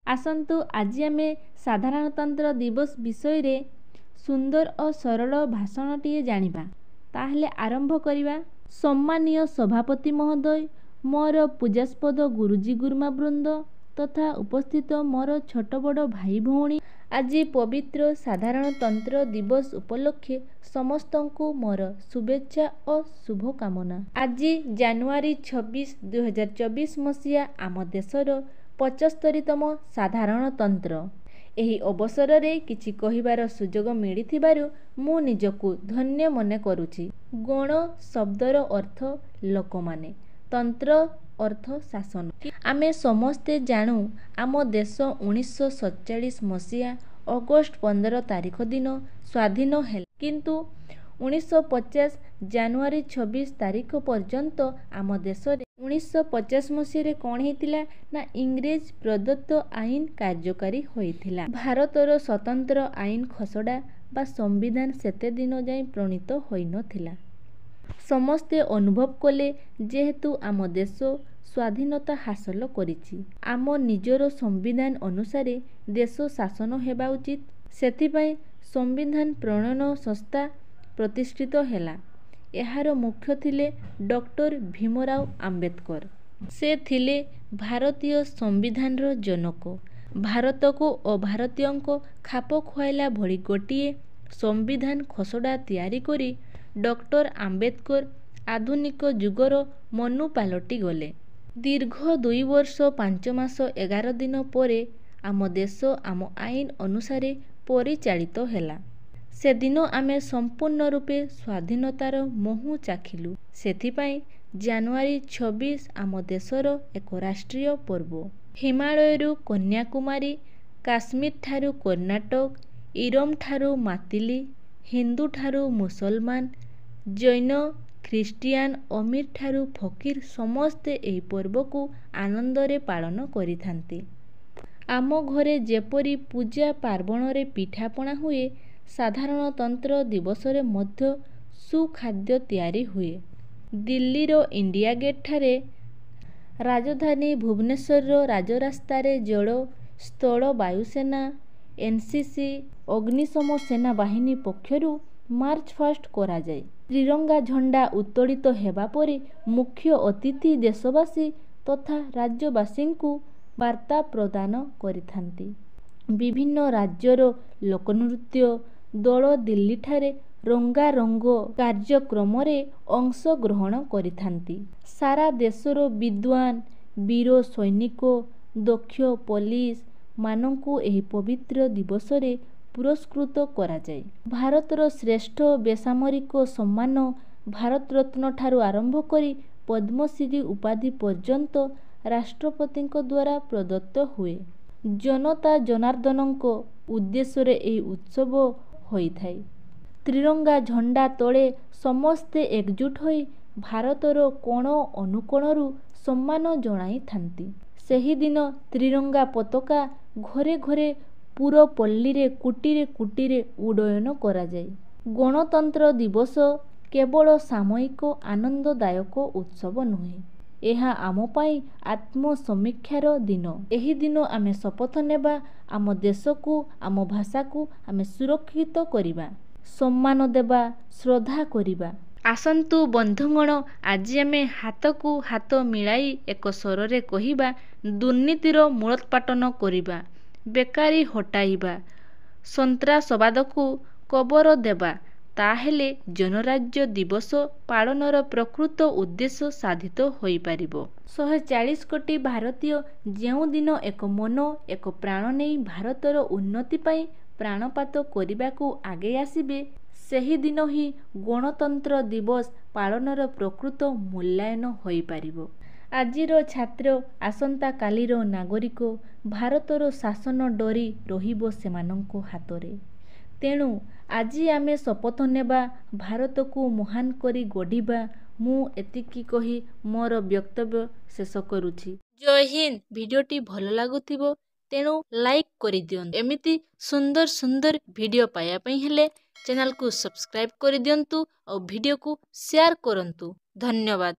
आसन्तु आज आमे साधारणतंत्र दिवस विषय सुंदर और सरल भाषणटीए जानिबा। ताहले आरंभ करिबा। सम्मानीय सभापति महोदय, मोर पूजास्पद गुरुजी गुरुमा वृंद तथा उपस्थित मोर छोट बड़ भाई भौणी, आज पवित्र साधारणतंत्र दिवस उपलक्षे समस्तंकु मोर शुभेच्छा और शुभकामना। आज जानुआरी 26, 2024 मसीहा आम देशर 75तम साधारणतंत्र। ଏହି ଅବସରରେ କିଛି କହିବାର ସୁଯୋଗ ମିଳିଥିବାରୁ ମୁଁ ନିଜକୁ ଧନ୍ୟ ମନେ କରୁଛି। ଗଣ ଶବ୍ଦର ଅର୍ଥ ଲୋକମାନେ, ତନ୍ତ୍ର ଅର୍ଥ ଶାସନ। ଆମେ ସମସ୍ତେ ଜାଣୁ ଆମ ଦେଶ 1947 ମସିହା ଅଗଷ୍ଟ 15 ତାରିଖ ଦିନ ସ୍ୱାଧୀନ ହେଲା। କିନ୍ତୁ 1950 ଜାନୁଆରୀ 26 ତାରିଖ ପର୍ଯ୍ୟନ୍ତ ଆମ ଦେଶରେ 1950 ମସିହାରେ କ'ଣ ହେଇଥିଲା ନା ଇଂରେଜ ପ୍ରଦତ୍ତ ଆଇନ କାର୍ଯ୍ୟକାରୀ ହୋଇଥିଲା। ଭାରତର ସ୍ୱତନ୍ତ୍ର ଆଇନ ଖସଡ଼ା ବା ସମ୍ବିଧାନ ସେତେ ଦିନ ଯାଏଁ ପ୍ରଣୀତ ହୋଇନଥିଲା। ସମସ୍ତେ ଅନୁଭବ କଲେ ଯେହେତୁ ଆମ ଦେଶ ସ୍ୱାଧୀନତା ହାସଲ କରିଛି, ଆମ ନିଜର ସମ୍ବିଧାନ ଅନୁସାରେ ଦେଶ ଶାସନ ହେବା ଉଚିତ। ସେଥିପାଇଁ ସମ୍ବିଧାନ ପ୍ରଣୟନ ସଂସ୍ଥା ପ୍ରତିଷ୍ଠିତ ହେଲା। ଏହାର ମୁଖ୍ୟ ଥିଲେ ଡକ୍ଟର ଭୀମରାଓ ଆମ୍ବେଦକର। ସେ ଥିଲେ ଭାରତୀୟ ସମ୍ବିଧାନର ଜନକ। ଭାରତକୁ ଅଭାରତୀୟଙ୍କ ଖାପ ଖୁଆଇଲା ଭଳି ଗୋଟିଏ ସମ୍ବିଧାନ ଖସଡ଼ା ତିଆରି କରି ଡକ୍ଟର ଆମ୍ବେଦକର ଆଧୁନିକ ଯୁଗର ମନୁ ପାଲଟି ଗଲେ। ଦୀର୍ଘ 2 ବର୍ଷ 5 ମାସ 11 ଦିନ ପରେ ଆମ ଦେଶ ଆମ ଆଇନ ଅନୁସାରେ ପରିଚାଳିତ ହେଲା। ସେଦିନ ଆମେ ସମ୍ପୂର୍ଣ୍ଣ ରୂପେ ସ୍ୱାଧୀନତାର ମହୁ ଚାଖିଲୁ। ସେଥିପାଇଁ ଜାନୁଆରୀ 26 ଆମ ଦେଶର ଏକ ରାଷ୍ଟ୍ରୀୟ ପର୍ବ। ହିମାଳୟରୁ କନ୍ୟାକୁମାରୀ, କାଶ୍ମୀର ଠାରୁ କର୍ଣ୍ଣାଟକ, ଇରମ ଠାରୁ ମାତିଲି, ହିନ୍ଦୁ ଠାରୁ ମୁସଲମାନ, ଜୈନ, ଖ୍ରୀଷ୍ଟିଆନ, ଅମିର ଠାରୁ ଫକୀର ସମସ୍ତେ ଏହି ପର୍ବକୁ ଆନନ୍ଦରେ ପାଳନ କରିଥାନ୍ତି। ଆମ ଘରେ ଯେପରି ପୂଜା ପାର୍ବଣରେ ପିଠାପଣା ହୁଏ, ସାଧାରଣତନ୍ତ୍ର ଦିବସରେ ମଧ୍ୟ ସୁଖାଦ୍ୟ ତିଆରି ହୁଏ। ଦିଲ୍ଲୀର ଇଣ୍ଡିଆ ଗେଟ୍ ଠାରେ, ରାଜଧାନୀ ଭୁବନେଶ୍ୱରର ରାଜରାସ୍ତାରେ ଜଳ, ସ୍ଥଳ, ବାୟୁସେନା, ଏନସିସି, ଅଗ୍ନିଶମ ସେନା ବାହିନୀ ପକ୍ଷରୁ ମାର୍ଚ୍ଚ ପାଷ୍ଟ କରାଯାଏ। ତ୍ରିରଙ୍ଗା ଝଣ୍ଡା ଉତ୍ତୋଳିତ ହେବା ପରେ ମୁଖ୍ୟ ଅତିଥି ଦେଶବାସୀ ତଥା ରାଜ୍ୟବାସୀଙ୍କୁ ବାର୍ତ୍ତା ପ୍ରଦାନ କରିଥାନ୍ତି। ବିଭିନ୍ନ ରାଜ୍ୟର ଲୋକନୃତ୍ୟ ଦଳ ଦିଲ୍ଲୀଠାରେ ରଙ୍ଗାରଙ୍ଗ କାର୍ଯ୍ୟକ୍ରମରେ ଅଂଶଗ୍ରହଣ କରିଥାନ୍ତି। ସାରା ଦେଶର ବିଦ୍ୱାନ, ବୀର ସୈନିକ, ଦକ୍ଷ ପୋଲିସ ମାନଙ୍କୁ ଏହି ପବିତ୍ର ଦିବସରେ ପୁରସ୍କୃତ କରାଯାଏ। ଭାରତର ଶ୍ରେଷ୍ଠ ବେସାମରିକ ସମ୍ମାନ ଭାରତରତ୍ନ ଠାରୁ ଆରମ୍ଭ କରି ପଦ୍ମଶ୍ରୀ ଉପାଧି ପର୍ଯ୍ୟନ୍ତ ରାଷ୍ଟ୍ରପତିଙ୍କ ଦ୍ୱାରା ପ୍ରଦତ୍ତ ହୁଏ। ଜନତା ଜନାର୍ଦ୍ଦନଙ୍କ ଉଦ୍ଦେଶ୍ୟରେ ଏହି ଉତ୍ସବ ହୋଇଥାଏ। ତ୍ରିରଙ୍ଗା ଝଣ୍ଡା ତଳେ ସମସ୍ତେ ଏକଜୁଟ ହୋଇ ଭାରତର କୋଣ ଅନୁକୋଣରୁ ସମ୍ମାନ ଜଣାଇଥାନ୍ତି। ସେହିଦିନ ତ୍ରିରଙ୍ଗା ପତାକା ଘରେ ଘରେ ପୁରପଲ୍ଲୀରେ କୁଟିରେ କୁଟିରେ ଉଡ଼୍ଡୟନ କରାଯାଏ। ଗଣତନ୍ତ୍ର ଦିବସ କେବଳ ସାମୟିକ ଆନନ୍ଦଦାୟକ ଉତ୍ସବ ନୁହେଁ, ଏହା ଆମ ପାଇଁ ଆତ୍ମସମୀକ୍ଷାର ଦିନ। ଏହି ଦିନ ଆମେ ଶପଥ ନେବା, ଆମ ଦେଶକୁ, ଆମ ଭାଷାକୁ ଆମେ ସୁରକ୍ଷିତ କରିବା, ସମ୍ମାନ ଦେବା, ଶ୍ରଦ୍ଧା କରିବା। ଆସନ୍ତୁ ବନ୍ଧୁଗଣ, ଆଜି ଆମେ ହାତକୁ ହାତ ମିଳାଇ ଏକ ସ୍ୱରରେ କହିବା, ଦୁର୍ନୀତିର ମୂଳୋତ୍ପାଟନ କରିବା, ବେକାରୀ ହଟାଇବା, ସନ୍ତ୍ରାସବାଦକୁ କବର ଦେବା। ତାହେଲେ ଜନରାଜ୍ୟ ଦିବସ ପାଳନର ପ୍ରକୃତ ଉଦ୍ଦେଶ୍ୟ ସାଧିତ ହୋଇପାରିବ। 140 କୋଟି ଭାରତୀୟ ଯେଉଁଦିନ ଏକ ମନ, ଏକ ପ୍ରାଣ ନେଇ ଭାରତର ଉନ୍ନତି ପାଇଁ ପ୍ରାଣପାତ କରିବାକୁ ଆଗେଇ ଆସିବେ, ସେହିଦିନ ହିଁ ଗଣତନ୍ତ୍ର ଦିବସ ପାଳନର ପ୍ରକୃତ ମୂଲ୍ୟାୟନ ହୋଇପାରିବ। ଆଜିର ଛାତ୍ର, ଆସନ୍ତା କାଲିର ନାଗରିକ। ଭାରତର ଶାସନ ଡୋରି ରହିବ ସେମାନଙ୍କ ହାତରେ। ତେଣୁ ଆଜି ଆମେ ଶପଥ ନେବା, ଭାରତକୁ ମହାନ କରି ଗଢ଼ିବା। ମୁଁ ଏତିକି କହି ମୋର ବକ୍ତବ୍ୟ ଶେଷ କରୁଛି। ଜୟ ହିନ୍ଦ। ଭିଡ଼ିଓଟି ଭଲ ଲାଗୁଥିବ ତେଣୁ ଲାଇକ୍ କରିଦିଅନ୍ତୁ। ଏମିତି ସୁନ୍ଦର ସୁନ୍ଦର ଭିଡ଼ିଓ ପାଇବା ପାଇଁ ହେଲେ ଚ୍ୟାନେଲକୁ ସବସ୍କ୍ରାଇବ କରିଦିଅନ୍ତୁ ଆଉ ଭିଡ଼ିଓକୁ ସେୟାର କରନ୍ତୁ। ଧନ୍ୟବାଦ।